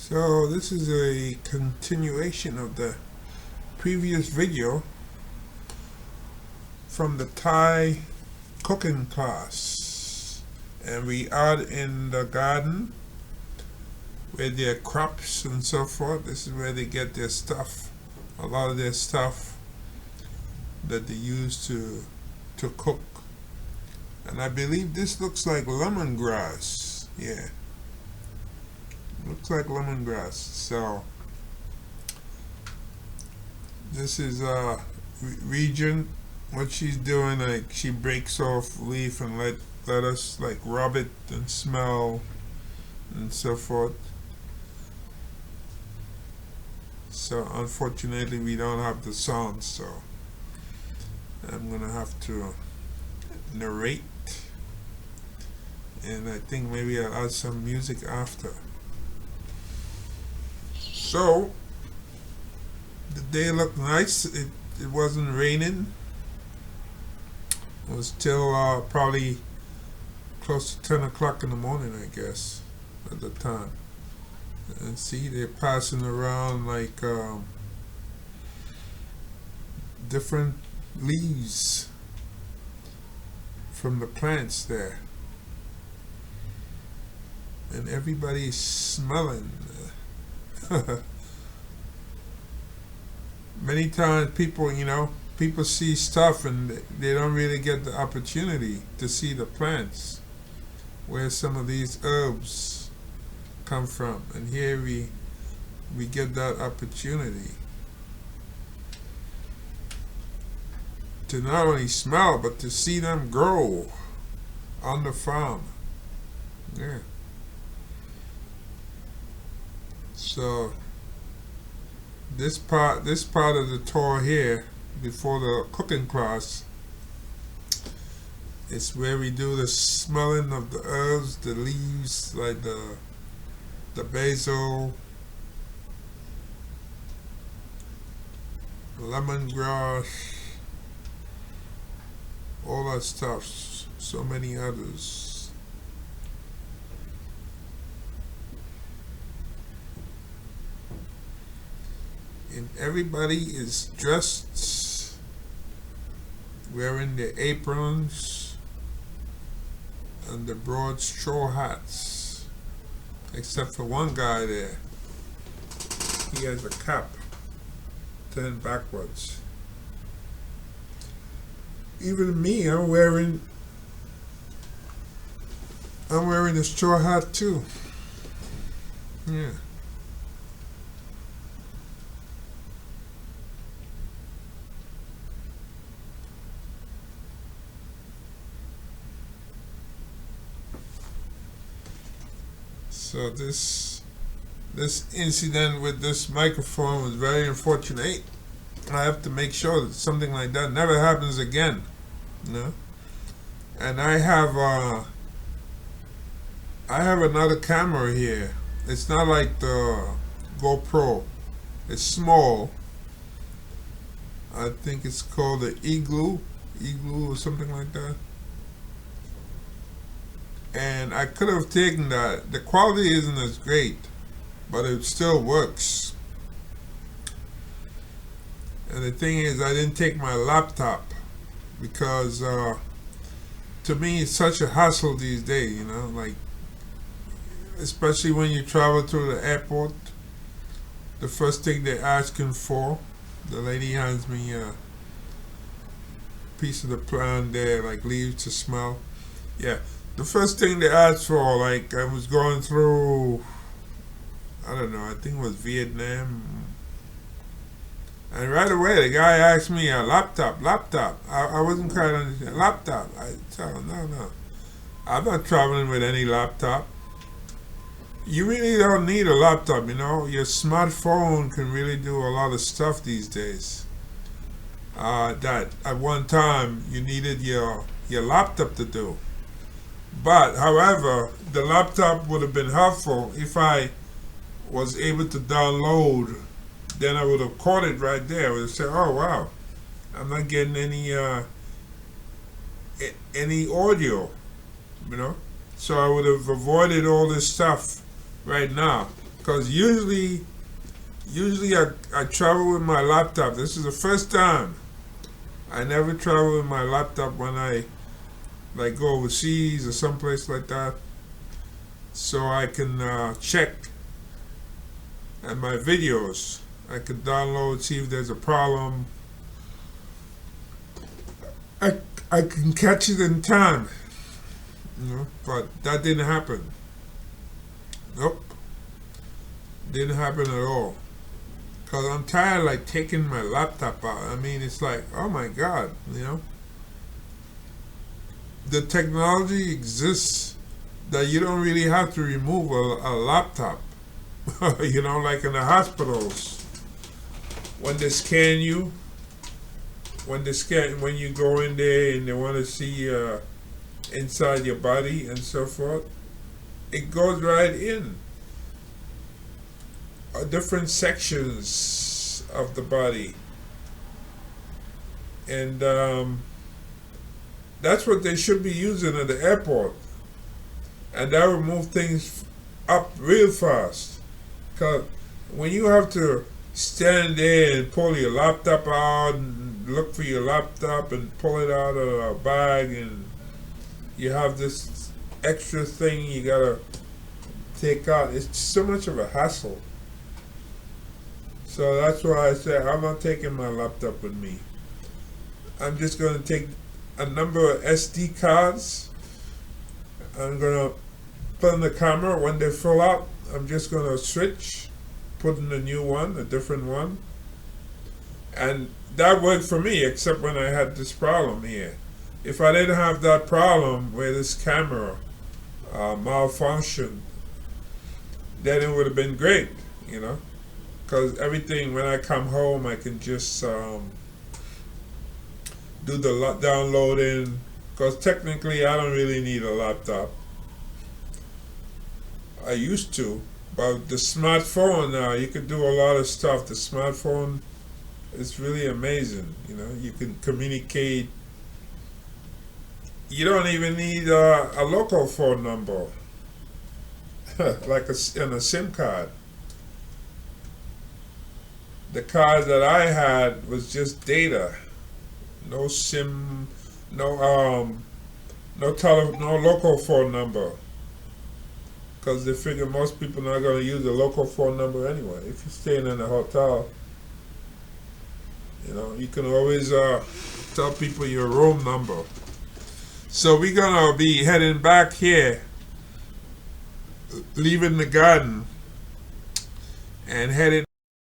So this is a continuation of the previous video from the Thai cooking class, and we are in the garden where their crops and so forth. This is where they get their stuff, a lot of their stuff that they use to cook. And I believe this looks like lemongrass. Yeah, looks like lemongrass. So this is region. What she's doing, like, she breaks off leaf and let us like rub it and smell and so forth. So unfortunately we don't have the sound, so I'm gonna have to narrate, and I think maybe I'll add some music after. So the day looked nice. It wasn't raining. It was still probably close to 10 o'clock in the morning, I guess, at the time. And see, they're passing around like different leaves from the plants there. And everybody's smelling. Many times people see stuff and they don't really get the opportunity to see the plants, where some of these herbs come from. And here we get that opportunity to not only smell, but to see them grow on the farm. Yeah. So this part of the tour here before the cooking class is where we do the smelling of the herbs, the leaves, like the basil, lemongrass, all that stuff, so many others. And everybody is dressed, wearing their aprons and the broad straw hats, except for one guy there. He has a cap turned backwards. Even me, I'm wearing a straw hat too. Yeah. So this incident with this microphone was very unfortunate. I have to make sure that something like that never happens again. And I have another camera here. It's not like the GoPro. It's small. I think it's called the Igloo or something like that. And I could have taken that. The quality isn't as great, but it still works. And the thing is, I didn't take my laptop because to me it's such a hassle these days, like, especially when you travel through the airport. The first thing they're asking for, the lady hands me a piece of the plant there, like leaves to smell. Yeah. The first thing they asked for, like, I was going through, I don't know, I think it was Vietnam. And right away, the guy asked me a laptop. I wasn't quite understanding. Laptop. I tell him, no. I'm not traveling with any laptop. You really don't need a laptop, Your smartphone can really do a lot of stuff these days. That at one time you needed your laptop to do. But, however, the laptop would have been helpful if I was able to download. Then I would have caught it right there. I would have said, oh, wow, I'm not getting any audio, So I would have avoided all this stuff right now. Because usually I travel with my laptop. This is the first time I never travel with my laptop when I like go overseas or someplace like that, so I can check and my videos. I could download, see if there's a problem. I can catch it in time, but that didn't happen. Nope, didn't happen at all. Cause I'm tired of like taking my laptop out. I mean, it's like, oh my God, the technology exists that you don't really have to remove a laptop. Like in the hospitals, when they scan you, when you go in there and they want to see inside your body and so forth, it goes right in different sections of the body, and that's what they should be using at the airport, and that will move things up real fast. Because when you have to stand there and pull your laptop out and look for your laptop and pull it out of a bag, and you have this extra thing you gotta take out, it's so much of a hassle. So that's why I said I'm not taking my laptop with me. I'm just going to take a number of SD cards. I'm going to put in the camera. When they fill out, I'm just going to switch, put in a new one, a different one. And that worked for me, except when I had this problem here. If I didn't have that problem where this camera malfunctioned, then it would have been great, because everything, when I come home, I can just do the downloading, because technically I don't really need a laptop. I used to, but the smartphone now, you can do a lot of stuff. The smartphone is really amazing. You can communicate. You don't even need a local phone number, like in a SIM card. The card that I had was just data, no SIM, no local phone number, because they figure most people are not going to use a local phone number anyway. If you're staying in a hotel, you can always tell people your room number. So we're gonna be heading back here, leaving the garden and heading